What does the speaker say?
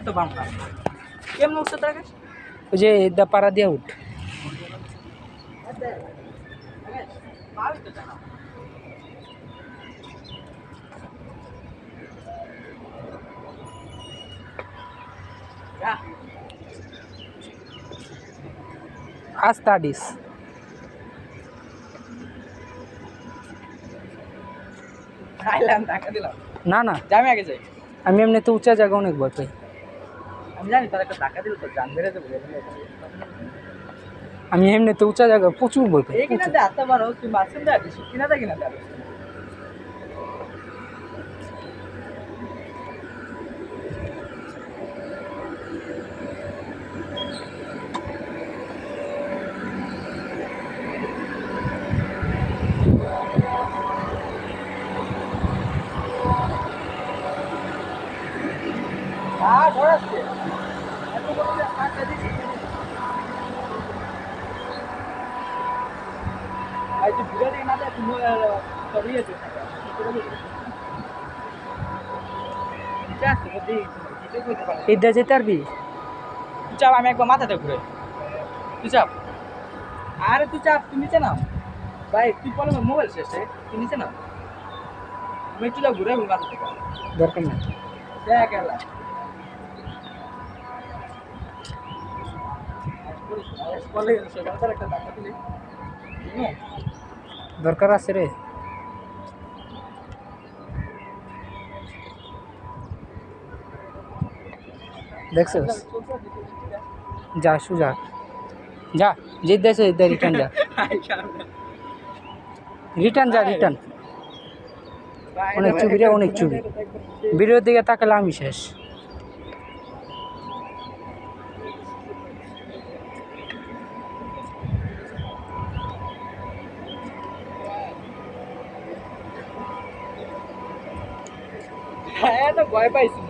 তো বাম না কেমন উঠছে তাকে ওই যে দা পাড়া দিয়া উঠ আস্তা ডিস না না আমি আগে যাই আমি এমনিতে উঁচা জায়গা অনেক ভয় পাই আমি জানি তার একটা টাকা দিল তো জান বেড়ে যাবে আমি এমনিতে উঁচা জায়গা প্রচুর ভয় পাই কিনা দে আত্মা বারো তুই মাসুম দে আছিস কিনা দে হ্যাঁ ধর আসছে এত বড় আটটা দিছি আই তুই ভিডিও দেখে না দে তুমি সরিয়ে দে এইটা যেতে পারবি তুই চাপ আমি একবার মাথাতে ঘুরে তুই চাপ আরে তুই চাপ তুই নিচে নাও ভাই তুই বলো মোবাইল শেষ তুই নিচে নাও আমি একটু যা ঘুরে মাথা থেকে দরকার না দেখ এলা একটা টাকা দিলে দরকার আছে রে দেখছিস যা সুজা যা জিত দেশে রিটার্ন যা রিটার্ন যা রিটার্ন অনেক চুবি রে অনেক চুবি ভিডিওর দিকে তাকালে আমি শেষ হ্যাঁ তো ভয় পাইছি